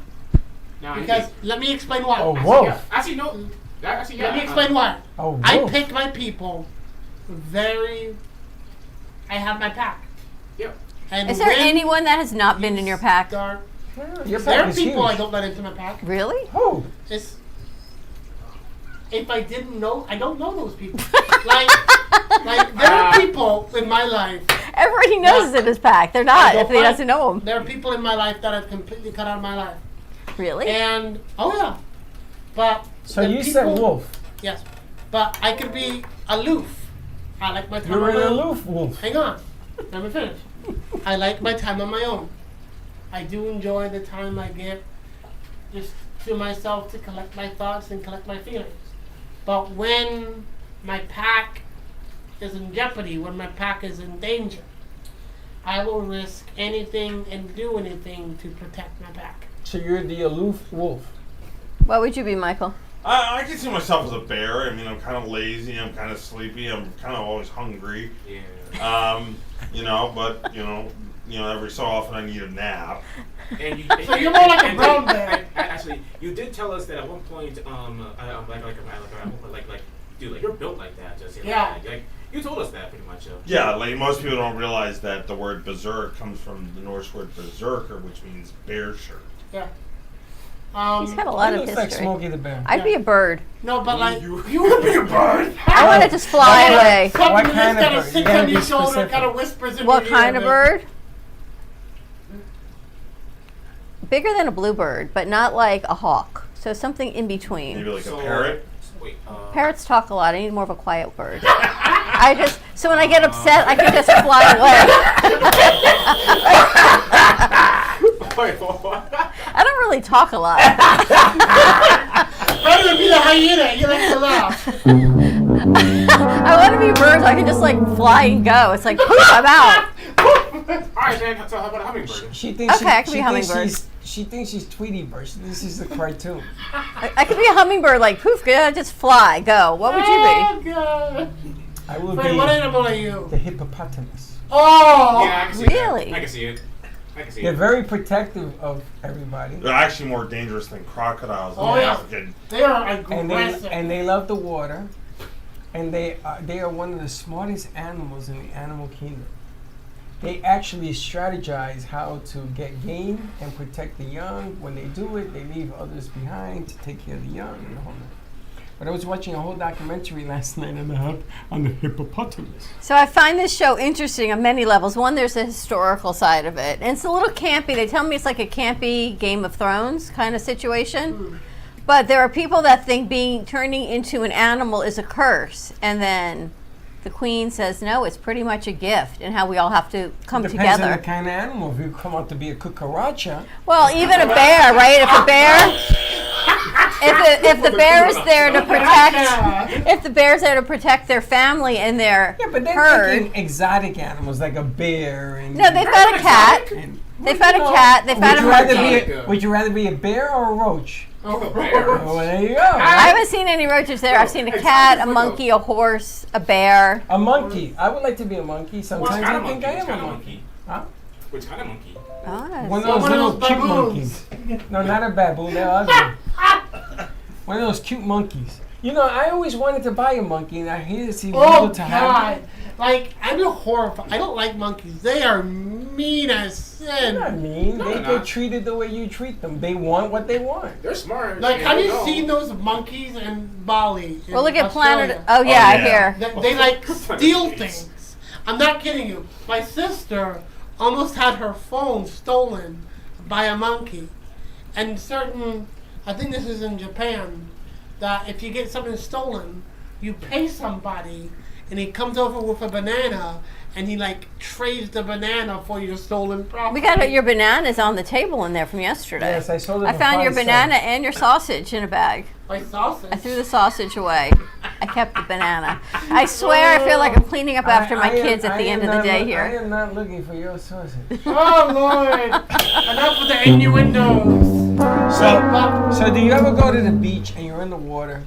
[SPEAKER 5] No, I
[SPEAKER 4] Because
[SPEAKER 5] think-
[SPEAKER 4] let me explain why.
[SPEAKER 2] Oh,
[SPEAKER 5] Yeah,
[SPEAKER 2] wolf.
[SPEAKER 5] actually, no. Actually, yeah.
[SPEAKER 4] Let me explain why.
[SPEAKER 2] Oh,
[SPEAKER 4] I
[SPEAKER 2] wolf.
[SPEAKER 4] pick my people very. I have my pack.
[SPEAKER 5] Yep.
[SPEAKER 4] And
[SPEAKER 1] Is there
[SPEAKER 4] when
[SPEAKER 1] anyone that has not been in your pack?
[SPEAKER 4] Start,
[SPEAKER 2] Your
[SPEAKER 4] there
[SPEAKER 2] pack
[SPEAKER 4] are
[SPEAKER 2] is
[SPEAKER 4] people I
[SPEAKER 2] huge.
[SPEAKER 4] don't let into my pack.
[SPEAKER 1] Really?
[SPEAKER 2] Oh,
[SPEAKER 4] It's, if I didn't know, I don't know those people. like there are people in my life.
[SPEAKER 1] Everybody knows
[SPEAKER 4] Yeah.
[SPEAKER 1] in his pack. They're
[SPEAKER 4] I
[SPEAKER 1] not
[SPEAKER 4] don't
[SPEAKER 1] if he
[SPEAKER 4] mind.
[SPEAKER 1] doesn't know them.
[SPEAKER 4] There are people in my life that I've completely cut out of my life.
[SPEAKER 1] Really?
[SPEAKER 4] And oh yeah, but
[SPEAKER 2] so
[SPEAKER 4] the
[SPEAKER 2] you said
[SPEAKER 4] people-
[SPEAKER 2] wolf.
[SPEAKER 4] Yes, but I could be aloof. I like my time
[SPEAKER 2] You're
[SPEAKER 4] on my
[SPEAKER 2] an
[SPEAKER 4] own.
[SPEAKER 2] aloof wolf.
[SPEAKER 4] Hang on, let me finish. I like my time on my own. I do enjoy the time I get just to myself to collect my thoughts and collect my feelings. But when my pack is in jeopardy, when my pack is in danger, I will risk anything and do anything to protect my pack.
[SPEAKER 2] So you're the aloof wolf.
[SPEAKER 1] What would you be, Michael?
[SPEAKER 6] I can see myself as a bear. I mean, I'm kind of lazy. I'm kind of sleepy. I'm kind of always hungry.
[SPEAKER 5] Yeah.
[SPEAKER 6] But every so often I need a nap.
[SPEAKER 5] And you,
[SPEAKER 4] So you're more like a
[SPEAKER 5] and-
[SPEAKER 4] brown bear.
[SPEAKER 5] Actually, you did tell us that at one point, dude, like you're built like that. Just
[SPEAKER 4] Yeah.
[SPEAKER 5] Like you told us that pretty much.
[SPEAKER 6] Yeah, like most people don't realize that the word berserk comes from the Norse word berserker, which means bear shirt.
[SPEAKER 4] Yeah.
[SPEAKER 1] He's got a lot
[SPEAKER 2] He
[SPEAKER 1] of
[SPEAKER 2] looks like
[SPEAKER 1] history.
[SPEAKER 2] Smokey the Bear.
[SPEAKER 1] I'd be a bird.
[SPEAKER 4] No, but like you would be a bird.
[SPEAKER 1] I want to just fly away.
[SPEAKER 4] Something
[SPEAKER 2] What
[SPEAKER 4] that
[SPEAKER 2] kind of
[SPEAKER 4] kind of
[SPEAKER 2] bird? You
[SPEAKER 4] sits
[SPEAKER 2] gotta
[SPEAKER 4] on
[SPEAKER 2] be
[SPEAKER 4] your shoulder,
[SPEAKER 2] specific.
[SPEAKER 4] kind of whispers in
[SPEAKER 1] What
[SPEAKER 4] your
[SPEAKER 1] kind
[SPEAKER 4] ear,
[SPEAKER 1] of
[SPEAKER 4] man.
[SPEAKER 1] bird? Bigger than a bluebird, but not like a hawk. So something in between.
[SPEAKER 6] Maybe like
[SPEAKER 5] So-
[SPEAKER 6] a parrot.
[SPEAKER 5] Wait.
[SPEAKER 1] Parrots talk a lot. I need more of a quiet bird. So when I get upset, I can just fly away.
[SPEAKER 5] Wait, what?
[SPEAKER 1] I don't really talk a lot.
[SPEAKER 4] Rather than be the hyena, you like to laugh.
[SPEAKER 1] I want to be a bird so I can just like fly and go. It's like, poof, I'm out.
[SPEAKER 5] All right, man. So how about a hummingbird?
[SPEAKER 2] She thinks
[SPEAKER 1] Okay, I could be a hummingbird.
[SPEAKER 2] She thinks she's Tweety Bird. This is a cartoon.
[SPEAKER 1] I could be a hummingbird, like poof, just fly, go. What would you
[SPEAKER 4] Oh, God.
[SPEAKER 2] I will
[SPEAKER 4] Wait,
[SPEAKER 2] be
[SPEAKER 4] what animal are you?
[SPEAKER 2] the hippopotamus.
[SPEAKER 4] Oh!
[SPEAKER 5] Yeah, I can see
[SPEAKER 1] Really?
[SPEAKER 5] that. I can see it. I I can see
[SPEAKER 2] They're
[SPEAKER 5] it.
[SPEAKER 2] very protective of everybody.
[SPEAKER 6] They're actually more dangerous than crocodiles in
[SPEAKER 4] Oh,
[SPEAKER 6] the
[SPEAKER 4] yeah.
[SPEAKER 6] African.
[SPEAKER 4] They are
[SPEAKER 2] And
[SPEAKER 4] aggressive.
[SPEAKER 2] they love the water. And they are one of the smartest animals in the animal kingdom. They actually strategize how to get game and protect the young. When they do it, they leave others behind to take care of the young and the whole night. But I was watching a whole documentary last night on the hippopotamus.
[SPEAKER 1] So I find this show interesting on many levels. One, there's the historical side of it. And it's a little campy. They tell me it's like a campy Game of Thrones kind of situation. But there are people that think turning into an animal is a curse. And then the queen says, no, it's pretty much a gift, and how we all have to come
[SPEAKER 2] Depends on
[SPEAKER 1] together.
[SPEAKER 2] the kind of animal. If you come out to be a cucaracha,
[SPEAKER 1] Well, even a bear, right? If a bear, if the bear is there to protect, if the bear's there to protect their family and their
[SPEAKER 2] yeah, but they're
[SPEAKER 1] herd.
[SPEAKER 2] thinking exotic animals like a bear and.
[SPEAKER 1] No, they've got a cat.
[SPEAKER 2] and
[SPEAKER 1] They've had a cat. They've had a
[SPEAKER 2] would you rather be a bear or a roach?
[SPEAKER 5] Oh, the bear.
[SPEAKER 2] Well, there you go.
[SPEAKER 1] I haven't seen any roaches there. I've seen a cat, a monkey, a horse, a bear.
[SPEAKER 2] A monkey. I would like to be a monkey. Sometimes
[SPEAKER 5] What kind
[SPEAKER 2] I
[SPEAKER 5] of
[SPEAKER 2] think
[SPEAKER 5] monkey?
[SPEAKER 2] I am
[SPEAKER 5] What kind
[SPEAKER 2] a
[SPEAKER 5] of
[SPEAKER 2] monkey.
[SPEAKER 5] monkey?
[SPEAKER 2] Huh?
[SPEAKER 5] Which kind of monkey?
[SPEAKER 1] Ah,
[SPEAKER 2] One of those
[SPEAKER 4] One of
[SPEAKER 2] little
[SPEAKER 4] those
[SPEAKER 2] cute
[SPEAKER 4] baboons.
[SPEAKER 2] monkeys. No, not a baboon. They're ugly. One of those cute monkeys. You know, I always wanted to buy a monkey, and I hear it's illegal
[SPEAKER 4] Oh
[SPEAKER 2] to have
[SPEAKER 4] God!
[SPEAKER 2] it.
[SPEAKER 4] Like I'm horrified. I don't like monkeys. They are mean as
[SPEAKER 2] They're not
[SPEAKER 4] sin.
[SPEAKER 2] mean.
[SPEAKER 5] No,
[SPEAKER 2] They
[SPEAKER 5] they're
[SPEAKER 2] get
[SPEAKER 5] not.
[SPEAKER 2] treated the way you treat them. They want what they want.
[SPEAKER 5] They're smart.
[SPEAKER 4] Like,
[SPEAKER 5] They
[SPEAKER 4] have you
[SPEAKER 5] know.
[SPEAKER 4] seen those monkeys in Bali? In
[SPEAKER 1] well, look at
[SPEAKER 4] Australia?
[SPEAKER 1] Planet. Oh yeah, I
[SPEAKER 6] yeah.
[SPEAKER 1] hear.
[SPEAKER 4] They like steal
[SPEAKER 5] Jeez.
[SPEAKER 4] things. I'm not kidding you. My sister almost had her phone stolen by a monkey. And I think this is in Japan, that if you get something stolen, you pay somebody and he comes over with a banana and he like trades the banana for your stolen property.
[SPEAKER 1] We got your bananas on the table in there from yesterday.
[SPEAKER 2] Yes, I sold it.
[SPEAKER 1] I
[SPEAKER 2] for
[SPEAKER 1] found your
[SPEAKER 2] 5
[SPEAKER 1] banana
[SPEAKER 2] cents.
[SPEAKER 1] and your sausage in a bag.
[SPEAKER 4] My sausage.
[SPEAKER 1] I threw the sausage away. I kept the banana. I swear I feel like I'm cleaning up after my kids at the end of the day
[SPEAKER 2] I
[SPEAKER 1] here.
[SPEAKER 2] am not looking for your sausage.
[SPEAKER 4] Oh Lord! Enough with the innuendos.
[SPEAKER 2] So do you ever go to the beach and you're in the water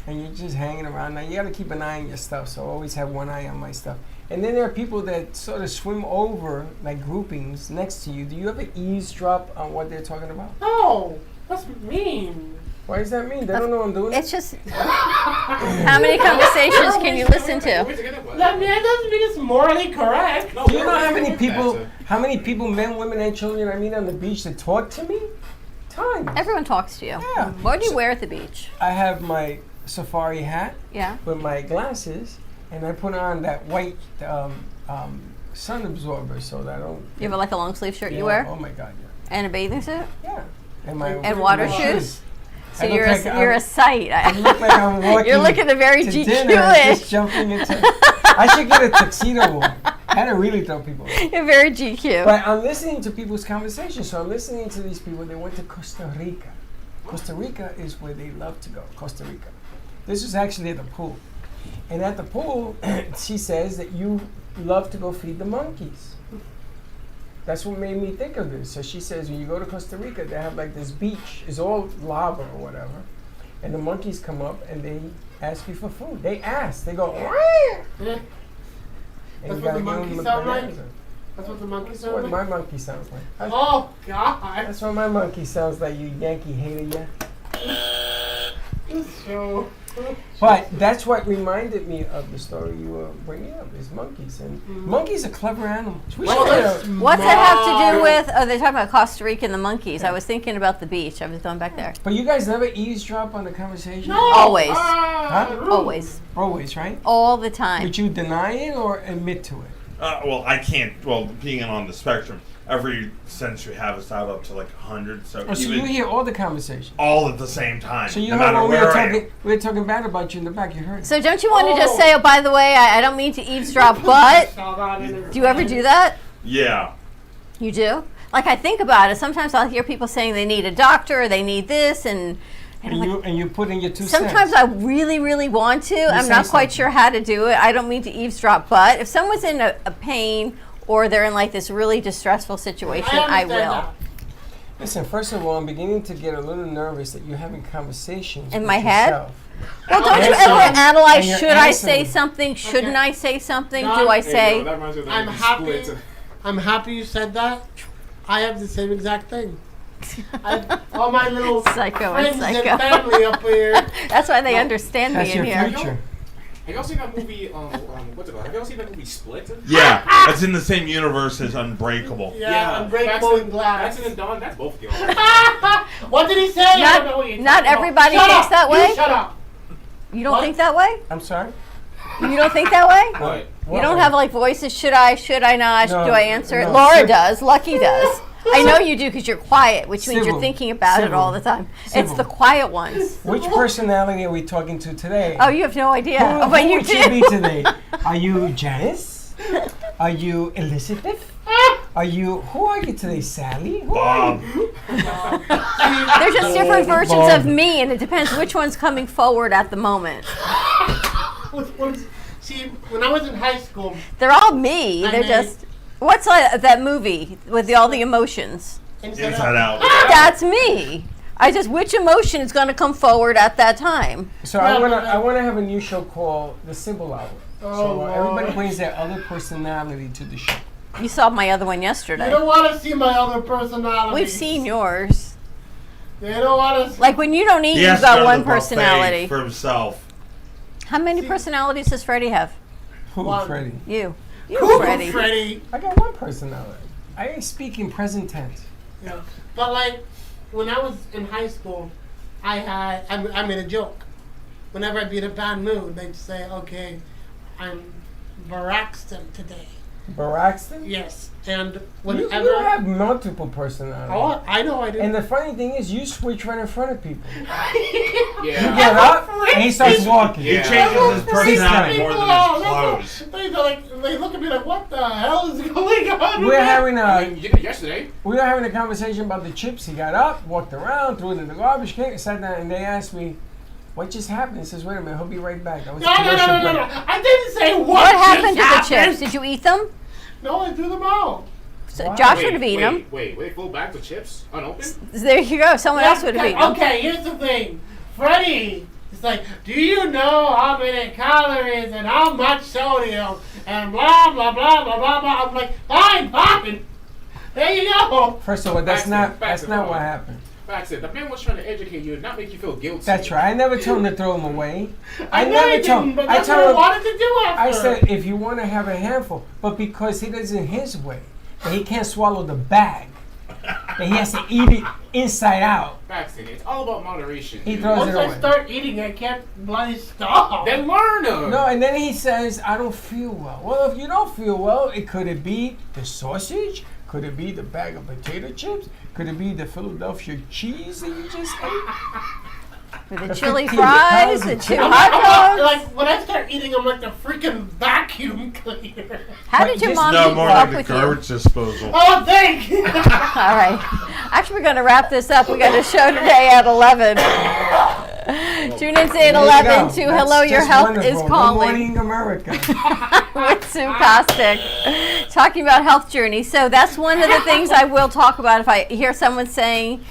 [SPEAKER 2] and you're just hanging around? Now you got to keep an eye on your stuff, so always have one eye on my stuff. And then there are people that sort of swim over, like groupings, next to you. Do you ever eavesdrop on what they're talking about?
[SPEAKER 4] No, that's mean.
[SPEAKER 2] Why does that mean? They don't know I'm doing it?
[SPEAKER 1] It's just how many conversations can you listen to?
[SPEAKER 4] That doesn't mean it's morally correct.
[SPEAKER 2] Do you know how many people, men, women, and children I meet on the beach that talk to me? Tons.
[SPEAKER 1] Everyone talks to you.
[SPEAKER 2] Yeah.
[SPEAKER 1] What do you wear at the beach?
[SPEAKER 2] I have my safari hat
[SPEAKER 1] Yeah.
[SPEAKER 2] with my glasses, and I put on that white sun absorber so that I don't.
[SPEAKER 1] You have like a long sleeve shirt
[SPEAKER 2] Yeah,
[SPEAKER 1] you wear
[SPEAKER 2] Oh my God,
[SPEAKER 1] and a bathing suit
[SPEAKER 2] yeah. And my
[SPEAKER 1] and water
[SPEAKER 2] my
[SPEAKER 1] shoes. So
[SPEAKER 2] I look
[SPEAKER 1] you're
[SPEAKER 2] like
[SPEAKER 1] you're a sight.
[SPEAKER 2] I look like I'm walking.
[SPEAKER 1] You're looking very
[SPEAKER 2] to dinner, just
[SPEAKER 1] GQ-ish.
[SPEAKER 2] jumping into. I should get a tuxedo on. That'd really throw people off.
[SPEAKER 1] You're very GQ.
[SPEAKER 2] But I'm listening to people's conversations, so I'm listening to these people. They went to Costa Rica. Costa Rica is where they love to go. Costa Rica. This was actually at the pool, and at the pool, she says that you love to go feed the monkeys. That's what made me think of this. So she says when you go to Costa Rica, they have like this beach. It's all lava or whatever, and the monkeys come up and they ask you for food. They ask. They go.
[SPEAKER 4] Yeah.
[SPEAKER 2] And
[SPEAKER 4] That's
[SPEAKER 2] you
[SPEAKER 4] what the
[SPEAKER 2] gotta give
[SPEAKER 4] monkeys
[SPEAKER 2] them
[SPEAKER 4] sound like?
[SPEAKER 2] bananas.
[SPEAKER 4] That's what the monkeys
[SPEAKER 2] That's
[SPEAKER 4] sound
[SPEAKER 2] what
[SPEAKER 4] like.
[SPEAKER 2] my monkey sounds like.
[SPEAKER 4] Oh God!
[SPEAKER 2] That's what my monkey sounds like, you Yankee hater, yeah.
[SPEAKER 4] So,
[SPEAKER 2] But that's what reminded me of the story you were bringing up, is monkeys. And monkeys are clever animals. We
[SPEAKER 4] well,
[SPEAKER 2] should
[SPEAKER 4] that's
[SPEAKER 2] have-
[SPEAKER 1] What's that have to do with? Oh, they're talking about Costa Rica and the monkeys. I was thinking about the beach. I was going back there.
[SPEAKER 2] But you guys never eavesdrop on the conversation?
[SPEAKER 4] no.
[SPEAKER 1] Always.
[SPEAKER 2] Huh?
[SPEAKER 1] Always.
[SPEAKER 2] Always, right?
[SPEAKER 1] All the time.
[SPEAKER 2] Would you deny it or admit to it?
[SPEAKER 6] Well, I can't. Well, being on the spectrum, every sentence we have is out up to like 100. So
[SPEAKER 2] Oh, so
[SPEAKER 6] even
[SPEAKER 2] you hear all the conversations.
[SPEAKER 6] all at the same time.
[SPEAKER 2] So you
[SPEAKER 6] no
[SPEAKER 2] heard
[SPEAKER 6] matter
[SPEAKER 2] when we
[SPEAKER 6] where
[SPEAKER 2] were
[SPEAKER 6] I am.
[SPEAKER 2] talking, we were talking bad about you in the back. You heard.
[SPEAKER 1] So don't you want to just say, oh, by the way, I don't mean to eavesdrop, but do you ever do that?
[SPEAKER 6] Yeah.
[SPEAKER 1] You do? Like I think about it. Sometimes I'll hear people saying they need a doctor or they need this, and I'm like,
[SPEAKER 2] And you put in your 2
[SPEAKER 1] sometimes
[SPEAKER 2] cents.
[SPEAKER 1] I really, really want to. I'm
[SPEAKER 2] say
[SPEAKER 1] not quite
[SPEAKER 2] something.
[SPEAKER 1] sure how to do it. I don't mean to eavesdrop, but if someone's in a pain or they're in like this really distressful situation, I will.
[SPEAKER 2] Listen, first of all, I'm beginning to get a little nervous that you're having conversations
[SPEAKER 1] In
[SPEAKER 2] with
[SPEAKER 1] my head?
[SPEAKER 2] yourself.
[SPEAKER 1] Well, don't you
[SPEAKER 2] Answer.
[SPEAKER 1] ever analyze,
[SPEAKER 2] And you're
[SPEAKER 1] should I say
[SPEAKER 2] answering.
[SPEAKER 1] something? Shouldn't I say something?
[SPEAKER 4] No,
[SPEAKER 1] Do I
[SPEAKER 4] hey,
[SPEAKER 1] say?
[SPEAKER 5] that reminds me of
[SPEAKER 4] I'm
[SPEAKER 5] the
[SPEAKER 4] happy.
[SPEAKER 5] split.
[SPEAKER 4] I'm happy you said that. I have the same exact thing. All my little
[SPEAKER 1] Psycho and
[SPEAKER 4] friends
[SPEAKER 1] psycho.
[SPEAKER 4] and family up here.
[SPEAKER 1] That's why they understand
[SPEAKER 2] That's
[SPEAKER 1] me in
[SPEAKER 2] your
[SPEAKER 1] here.
[SPEAKER 2] future.
[SPEAKER 5] Have y'all seen that movie? What's it called? Have y'all seen that movie Split?
[SPEAKER 6] Yeah, that's in the same universe as Unbreakable.
[SPEAKER 4] Yeah, Unbreakable and Glass.
[SPEAKER 5] That's in Dawn. That's both of y'all.
[SPEAKER 4] What did he say? I don't know what you're
[SPEAKER 1] Not
[SPEAKER 4] talking about.
[SPEAKER 1] everybody
[SPEAKER 4] Shut
[SPEAKER 1] thinks
[SPEAKER 4] up.
[SPEAKER 1] that way?
[SPEAKER 4] You shut up.
[SPEAKER 1] You don't
[SPEAKER 4] What?
[SPEAKER 1] think that way?
[SPEAKER 2] I'm sorry?
[SPEAKER 1] You don't think that way?
[SPEAKER 5] What?
[SPEAKER 1] You don't have like voices, should I not,
[SPEAKER 2] No,
[SPEAKER 1] do I answer it?
[SPEAKER 2] no.
[SPEAKER 1] Laura does, Lucky does. I know you do because you're quiet, which means
[SPEAKER 2] Civil.
[SPEAKER 1] you're thinking about it
[SPEAKER 2] Civil.
[SPEAKER 1] all the time. It's
[SPEAKER 2] Civil.
[SPEAKER 1] the quiet ones.
[SPEAKER 2] Which personality are we talking to today?
[SPEAKER 1] Oh, you have no idea.
[SPEAKER 2] Who,
[SPEAKER 1] Oh, but
[SPEAKER 2] who
[SPEAKER 1] you
[SPEAKER 2] would you be
[SPEAKER 1] do.
[SPEAKER 2] today? Are you Janice? Are you Elizabeth? Are you? Who are you today, Sally? Who are
[SPEAKER 6] Bob.
[SPEAKER 2] you?
[SPEAKER 1] There's just different versions
[SPEAKER 2] Bob.
[SPEAKER 1] of me, and it depends which one's coming forward at the moment.
[SPEAKER 4] See, when I was in high school,
[SPEAKER 1] They're all me.
[SPEAKER 4] I
[SPEAKER 1] They're
[SPEAKER 4] mean-
[SPEAKER 1] just. What's that movie with all the emotions?
[SPEAKER 6] Inside Out.
[SPEAKER 1] That's me. I just which emotion is going to come forward at that time.
[SPEAKER 2] So
[SPEAKER 4] Well,
[SPEAKER 2] I wanna have a new show called The Symbol Hour. So
[SPEAKER 4] Lord.
[SPEAKER 2] everybody brings their other personality to the show.
[SPEAKER 1] You saw my other one
[SPEAKER 4] They
[SPEAKER 1] yesterday.
[SPEAKER 4] don't want to see my other personality.
[SPEAKER 1] We've seen yours.
[SPEAKER 4] They don't want to.
[SPEAKER 1] Like when you don't eat,
[SPEAKER 6] He
[SPEAKER 1] you've
[SPEAKER 6] has to
[SPEAKER 1] got
[SPEAKER 6] go to
[SPEAKER 1] one
[SPEAKER 6] the buffet
[SPEAKER 1] personality.
[SPEAKER 6] for himself.
[SPEAKER 1] How many personalities does Freddie have?
[SPEAKER 2] Who,
[SPEAKER 4] One.
[SPEAKER 2] Freddie?
[SPEAKER 1] You,
[SPEAKER 4] Freddie.
[SPEAKER 1] Freddie.
[SPEAKER 2] I got one personality. I speak in present tense.
[SPEAKER 4] Yeah. But like, when I was in high school, I made a joke. Whenever I'd be in a bad mood, they'd say, "Okay, I'm Baraxton today."
[SPEAKER 2] Baraxton?
[SPEAKER 4] Yes. And
[SPEAKER 2] You
[SPEAKER 4] whenever
[SPEAKER 2] have multiple personalities.
[SPEAKER 4] oh, I know I do.
[SPEAKER 2] And the funny thing is, you switch right in front of people. You
[SPEAKER 5] Yeah.
[SPEAKER 2] get up, and he starts walking.
[SPEAKER 6] He
[SPEAKER 5] Yeah.
[SPEAKER 6] changes his personality
[SPEAKER 2] People
[SPEAKER 6] more than his clothes.
[SPEAKER 4] They look at me like, "What the hell is going on?"
[SPEAKER 2] We're having
[SPEAKER 5] I
[SPEAKER 2] a
[SPEAKER 5] mean, you did it yesterday.
[SPEAKER 2] we were having a conversation about the chips. He got up, walked around, threw it in the garbage can, sat down, and they asked me, "What just happened?" He says, "Wait a minute, he'll be right back." That was
[SPEAKER 4] No,
[SPEAKER 2] a
[SPEAKER 4] no, no,
[SPEAKER 2] commercial
[SPEAKER 4] no, no,
[SPEAKER 2] break.
[SPEAKER 4] no. I didn't say what.
[SPEAKER 1] What happened to
[SPEAKER 4] just
[SPEAKER 1] the chips? Did you eat them?
[SPEAKER 4] No, I threw them out.
[SPEAKER 1] So
[SPEAKER 2] Wow.
[SPEAKER 1] Josh would have eaten them.
[SPEAKER 5] Wait, full bags of chips unopened?
[SPEAKER 1] There you go. Someone else would have eaten them.
[SPEAKER 4] Okay, here's the thing. Freddie is like, "Do you know how many calories and how much sodium and blah, blah, blah, blah, blah, blah." I'm like, fine. There you go.
[SPEAKER 2] First of all, that's not
[SPEAKER 5] Baxter,
[SPEAKER 2] what happened.
[SPEAKER 5] That's it. The man was trying to educate you and not make you feel guilty.
[SPEAKER 2] That's right. I never told him to throw them away. I
[SPEAKER 4] know
[SPEAKER 2] never
[SPEAKER 4] you
[SPEAKER 2] told
[SPEAKER 4] didn't,
[SPEAKER 2] him.
[SPEAKER 4] but
[SPEAKER 2] I
[SPEAKER 4] that's what I
[SPEAKER 2] told him.
[SPEAKER 4] wanted to do after.
[SPEAKER 2] I said, if you want to have a handful, but because he does it his way, that he can't swallow the bag, that he has to eat it inside out.
[SPEAKER 5] Baxter, it's all about moderation.
[SPEAKER 2] He
[SPEAKER 5] dude.
[SPEAKER 2] throws
[SPEAKER 4] Once
[SPEAKER 2] it
[SPEAKER 4] I
[SPEAKER 2] away.
[SPEAKER 4] start eating, I can't bloody stop.
[SPEAKER 5] Then learn them.
[SPEAKER 2] No, and then he says, I don't feel well. Well, if you don't feel well, could it be the sausage? Could it be the bag of potato chips? Could it be the Philadelphia cheese that you just ate?
[SPEAKER 1] With the
[SPEAKER 2] The
[SPEAKER 1] chili
[SPEAKER 2] 15
[SPEAKER 1] fries,
[SPEAKER 2] pounds
[SPEAKER 1] the
[SPEAKER 2] of
[SPEAKER 1] two
[SPEAKER 2] chicken.
[SPEAKER 1] hot dogs.
[SPEAKER 4] Like when I start eating, I'm like the freaking vacuum cleaner.
[SPEAKER 1] How did your
[SPEAKER 2] Just-
[SPEAKER 1] mom
[SPEAKER 6] No,
[SPEAKER 1] keep
[SPEAKER 6] more
[SPEAKER 1] up
[SPEAKER 6] like a
[SPEAKER 1] with you?
[SPEAKER 6] garbage disposal.
[SPEAKER 4] Oh, thank you.
[SPEAKER 1] All right. Actually, we're going to wrap this up. We got a show today at 11. Tune in today at
[SPEAKER 2] There you
[SPEAKER 1] 11
[SPEAKER 2] go.
[SPEAKER 1] to
[SPEAKER 2] That's
[SPEAKER 1] Hello, Your
[SPEAKER 2] just
[SPEAKER 1] Health
[SPEAKER 2] wonderful.
[SPEAKER 1] is
[SPEAKER 2] Good
[SPEAKER 1] Calling
[SPEAKER 2] morning, America.
[SPEAKER 1] with Sue Kostick. Talking about health journey. So that's one of the things I will talk about if I hear someone saying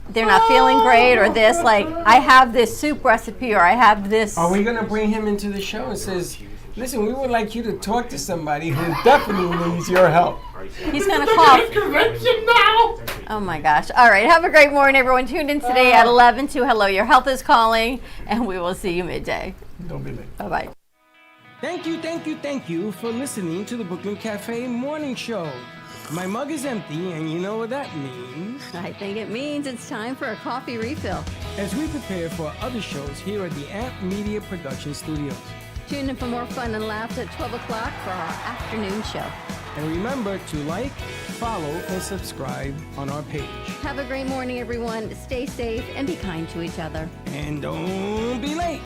[SPEAKER 1] they're not feeling great or this, like, I have this soup recipe or I have this.
[SPEAKER 2] Are we going to bring him into the show and says, listen, we would like you to talk to somebody who definitely needs your help.
[SPEAKER 1] He's going to cough.
[SPEAKER 4] Intervention now.
[SPEAKER 1] Oh my gosh. All right. Have a great morning, everyone. Tune in today at 11 to Hello, Your Health is Calling, and we will see you midday.
[SPEAKER 2] Don't be late.
[SPEAKER 1] Bye-bye.
[SPEAKER 2] Thank you for listening to the Brooklyn Cafe Morning Show. My mug is empty, and you know what that means.
[SPEAKER 1] I think it means it's time for a coffee refill.
[SPEAKER 2] As we prepare for other shows here at the Amp Media Production Studios.
[SPEAKER 1] Tune in for more fun and laughs at 12 o'clock for our afternoon show.
[SPEAKER 2] And remember to like, follow, and subscribe on our page.
[SPEAKER 1] Have a great morning, everyone. Stay safe and be kind to each other.
[SPEAKER 2] And don't be late.